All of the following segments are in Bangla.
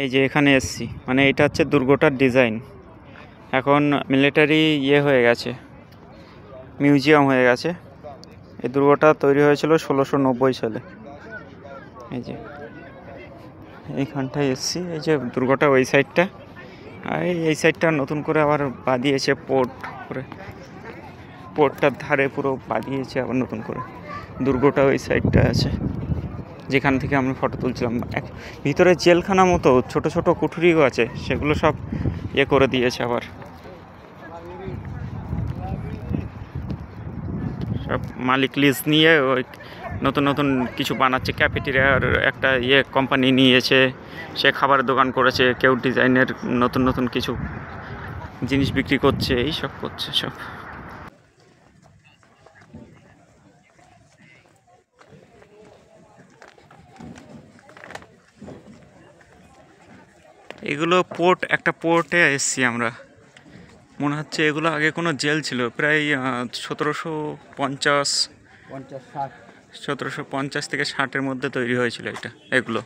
এই যে এখানে এসছি, মানে এটা হচ্ছে দুর্গটার ডিজাইন। এখন মিলিটারি হয়ে গেছে, মিউজিয়াম হয়ে গেছে। এই দুর্গটা তৈরি হয়েছিল 1690 সালে। এই যে এইখানটায় এসছি, এই যে দুর্গটা ওই সাইডটা, আর এই সাইডটা নতুন করে আবার বাঁধিয়েছে পোর্ট করে, পোর্টটার ধারে পুরো বাঁধিয়েছে আবার নতুন করে। দুর্গটা ওই সাইডটা আছে যেখান থেকে আমরা ফটো তুলছিলাম। ভিতরে জেলখানা মতো ছোট ছোট কুঠুরিও আছে, সেগুলো সব করে দিয়েছে আবার। সব মালিক লিজ নিয়ে ওই নতুন নতুন কিছু বানাচ্ছে। ক্যাফেটেরিয়ার একটা কোম্পানি নিয়েছে, সে খাবারের দোকান করেছে, কেউ ডিজাইনের নতুন নতুন কিছু জিনিস বিক্রি করছে, এই সব করছে সব। এগুলো পোর্ট, একটা পোর্টে এসছি আমরা। মনে হচ্ছে এগুলো আগে কোনো জেল ছিল, প্রায় 1750 থেকে 60-এর মধ্যে তৈরি হয়েছিল এটা। এগুলো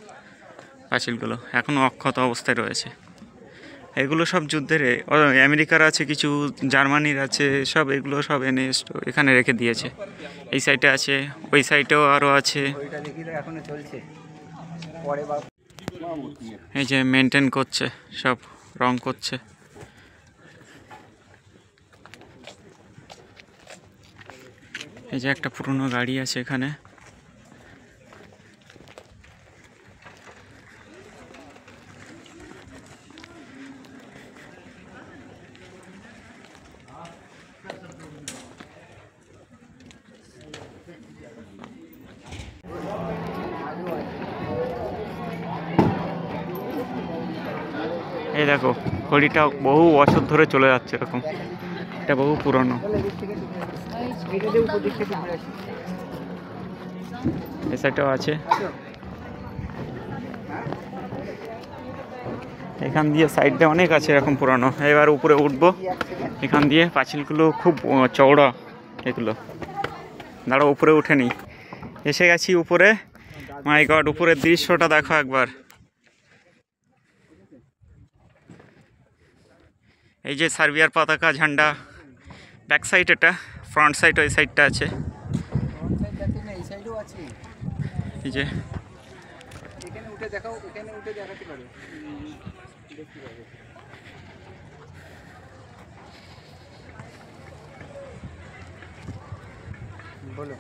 পাঁচিলগুলো এখনও অক্ষত অবস্থায় রয়েছে। এগুলো সব যুদ্ধের, আমেরিকার আছে কিছু, জার্মানির আছে সব, এগুলো সব এনে এখানে রেখে দিয়েছে। এই সাইডে আছে, ওই সাইডেও আরও আছে। এই যে মেনটেন করছে, সব রং করছে। এই যে একটা পুরনো গাড়ি আছে এখানে। এই দেখো, ঘড়িটা বহু বছর ধরে চলে যাচ্ছে এরকম, এটা বহু পুরনো। এই সাইডটাও আছে। এখান দিয়ে সাইডটা অনেক আছে এরকম পুরানো। এবার উপরে উঠবো এখান দিয়ে। পাঁচিলগুলো খুব চওড়া এগুলো। দাঁড়া, উপরে উঠে নি, এসে গেছি উপরে। মাই গড, উপরের দৃশ্যটা দেখো একবার। এই যে সার্বিয়ার পতাকা, ঝান্ডা। ব্যাক সাইড এটা, ফ্রন্ট সাইড ওই সাইডটা আছে। এই যে বলো।